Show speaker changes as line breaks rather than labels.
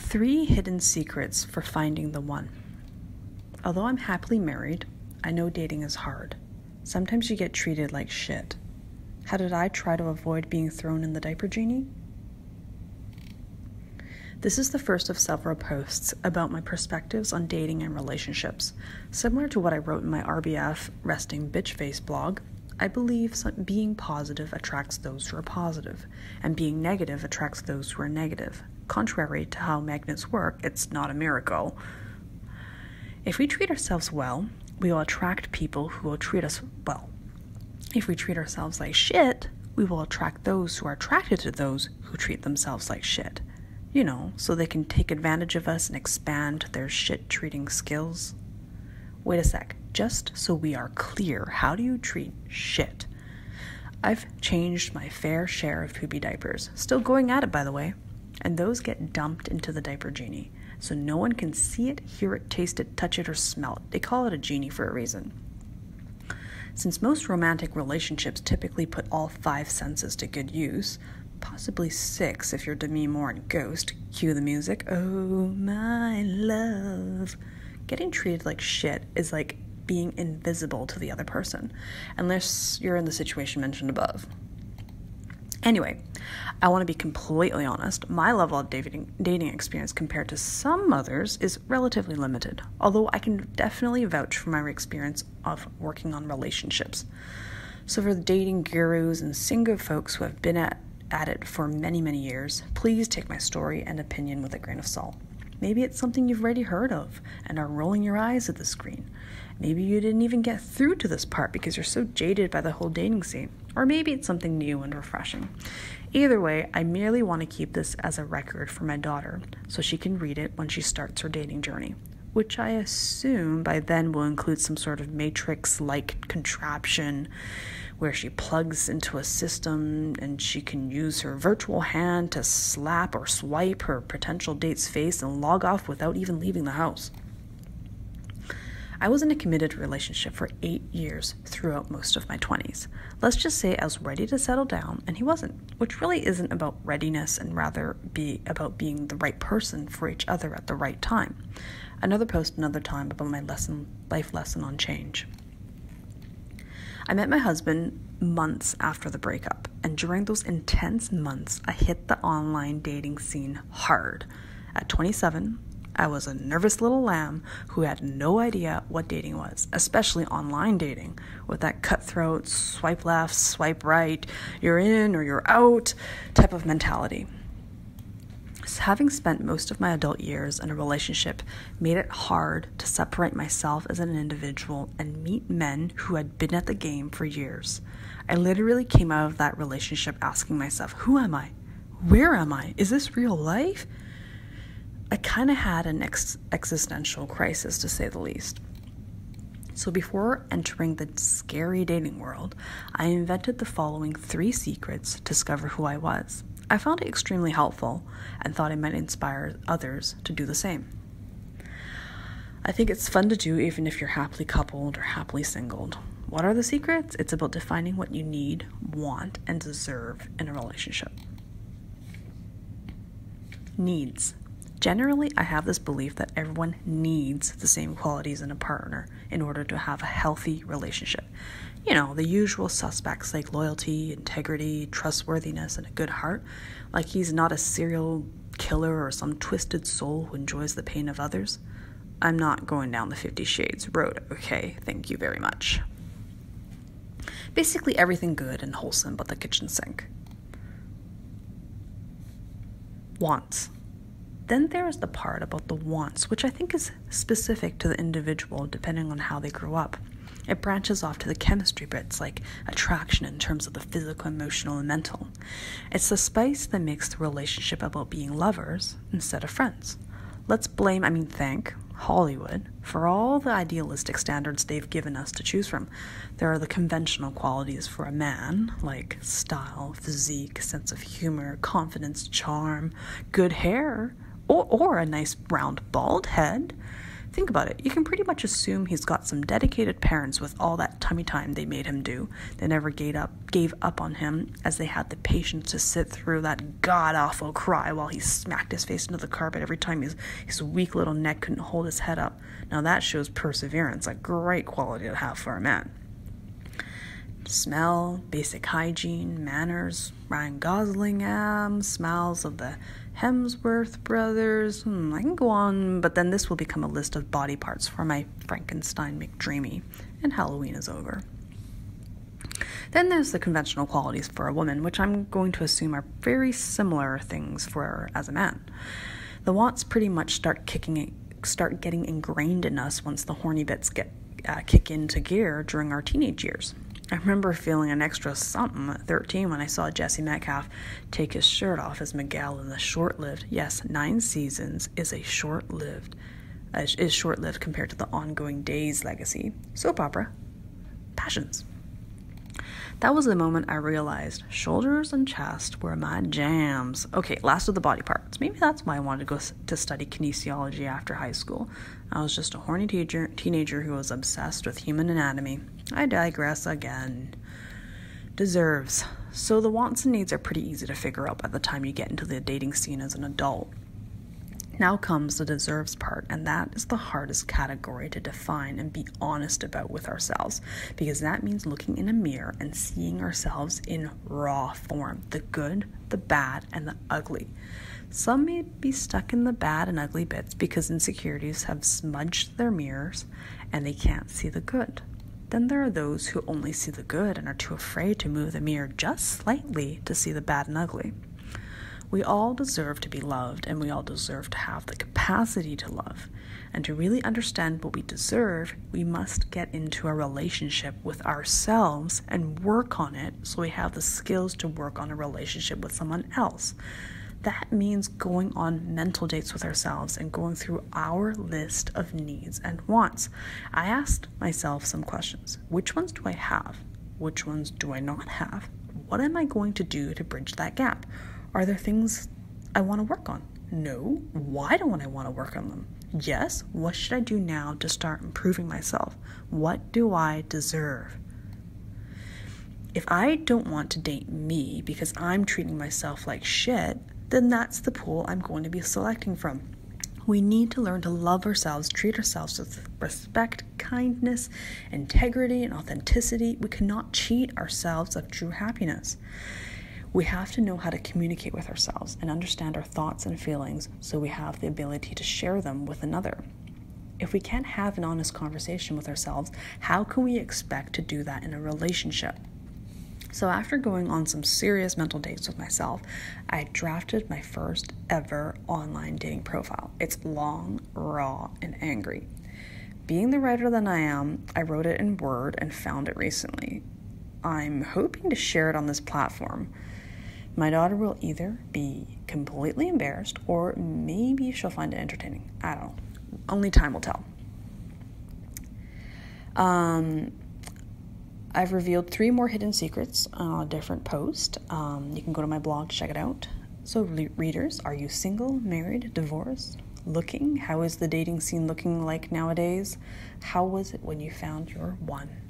3 hidden secrets for finding the one. Although I'm happily married, I know dating is hard. Sometimes you get treated like shit. How did I try to avoid being thrown in the diaper genie? This is the first of several posts about my perspectives on dating and relationships. Similar to what I wrote in my RBF Resting Bitch Face blog, I believe being positive attracts those who are positive, and being negative attracts those who are negative. Contrary to how magnets work, it's not a miracle. If we treat ourselves well, we will attract people who will treat us well. If we treat ourselves like shit, we will attract those who are attracted to those who treat themselves like shit. You know, so they can take advantage of us and expand their shit-treating skills. Wait a sec, just so we are clear, how do you treat shit? I've changed my fair share of poopy diapers, still going at it by the way, and those get dumped into the diaper genie, so no one can see it, hear it, taste it, touch it, or smell it. They call it a genie for a reason. Since most romantic relationships typically put all 5 senses to good use, possibly 6 if you're Demi Moore and Ghost, cue the music, oh my love. Getting treated like shit is like being invisible to the other person, unless you're in the situation mentioned above. Anyway, I want to be completely honest. My level of dating experience compared to some others is relatively limited, although I can definitely vouch for my experience of working on relationships. So for the dating gurus and single folks who have been at it for many, many years, please take my story and opinion with a grain of salt. Maybe it's something you've already heard of and are rolling your eyes at the screen. Maybe you didn't even get through to this part because you're so jaded by the whole dating scene. Or maybe it's something new and refreshing. Either way, I merely want to keep this as a record for my daughter so she can read it when she starts her dating journey, which I assume by then will include some sort of matrix-like contraption where she plugs into a system and she can use her virtual hand to slap or swipe her potential date's face and log off without even leaving the house. I was in a committed relationship for 8 years throughout most of my 20s. Let's just say I was ready to settle down and he wasn't, which really isn't about readiness and rather be about being the right person for each other at the right time. Another post another time about my life lesson on change. I met my husband months after the breakup, and during those intense months, I hit the online dating scene hard. At 27, I was a nervous little lamb who had no idea what dating was, especially online dating, with that cutthroat, swipe left, swipe right, you're in or you're out type of mentality. Having spent most of my adult years in a relationship made it hard to separate myself as an individual and meet men who had been at the game for years. I literally came out of that relationship asking myself, who am I? Where am I? Is this real life? I kind of had an existential crisis, to say the least. So before entering the scary dating world, I invented the following 3 secrets to discover who I was. I found it extremely helpful and thought it might inspire others to do the same. I think it's fun to do even if you're happily coupled or happily singled. What are the secrets? It's about defining what you need, want, and deserve in a relationship. Needs. Generally, I have this belief that everyone needs the same qualities in a partner in order to have a healthy relationship. You know, the usual suspects like loyalty, integrity, trustworthiness, and a good heart. Like he's not a serial killer or some twisted soul who enjoys the pain of others. I'm not going down the 50 Shades road, okay? Thank you very much. Basically everything good and wholesome but the kitchen sink. Wants. Then there is the part about the wants, which I think is specific to the individual depending on how they grew up. It branches off to the chemistry bits like attraction in terms of the physical, emotional, and mental. It's the spice that makes the relationship about being lovers instead of friends. Let's thank Hollywood for all the idealistic standards they've given us to choose from. There are the conventional qualities for a man, like style, physique, sense of humor, confidence, charm, good hair, or a nice round bald head. Think about it. You can pretty much assume he's got some dedicated parents with all that tummy time they made him do. They never gave up on him, as they had the patience to sit through that god-awful cry while he smacked his face into the carpet every time his weak little neck couldn't hold his head up. Now that shows perseverance, a great quality to have for a man. Smell, basic hygiene, manners, Ryan Gosling smells of the Hemsworth brothers. I can go on, but then this will become a list of body parts for my Frankenstein McDreamy, and Halloween is over. Then there's the conventional qualities for a woman, which I'm going to assume are very similar things for as a man. The wants pretty much start getting ingrained in us once the horny bits kick into gear during our teenage years. I remember feeling an extra something at 13 when I saw Jesse Metcalfe take his shirt off as Miguel in the short-lived, 9 seasons is short-lived compared to the ongoing Days legacy soap opera, Passions. That was the moment I realized shoulders and chest were my jams. Okay, last of the body parts. Maybe that's why I wanted to go to study kinesiology after high school. I was just a horny teenager who was obsessed with human anatomy. I digress again. Deserves. So the wants and needs are pretty easy to figure out by the time you get into the dating scene as an adult. Now comes the deserves part, and that is the hardest category to define and be honest about with ourselves, because that means looking in a mirror and seeing ourselves in raw form, the good, the bad, and the ugly. Some may be stuck in the bad and ugly bits because insecurities have smudged their mirrors and they can't see the good. Then there are those who only see the good and are too afraid to move the mirror just slightly to see the bad and ugly. We all deserve to be loved, and we all deserve to have the capacity to love. And to really understand what we deserve, we must get into a relationship with ourselves and work on it so we have the skills to work on a relationship with someone else. That means going on mental dates with ourselves and going through our list of needs and wants. I asked myself some questions. Which ones do I have? Which ones do I not have? What am I going to do to bridge that gap? Are there things I want to work on? No. Why don't I want to work on them? Yes. What should I do now to start improving myself? What do I deserve? If I don't want to date me because I'm treating myself like shit, then that's the pool I'm going to be selecting from. We need to learn to love ourselves, treat ourselves with respect, kindness, integrity, and authenticity. We cannot cheat ourselves of true happiness. We have to know how to communicate with ourselves and understand our thoughts and feelings so we have the ability to share them with another. If we can't have an honest conversation with ourselves, how can we expect to do that in a relationship? So after going on some serious mental dates with myself, I drafted my first ever online dating profile. It's long, raw, and angry. Being the writer that I am, I wrote it in Word and found it recently. I'm hoping to share it on this platform. My daughter will either be completely embarrassed or maybe she'll find it entertaining. I don't know. Only time will tell. I've revealed 3 more hidden secrets on a different post. You can go to my blog to check it out. So readers, are you single, married, divorced, looking? How is the dating scene looking like nowadays? How was it when you found your one?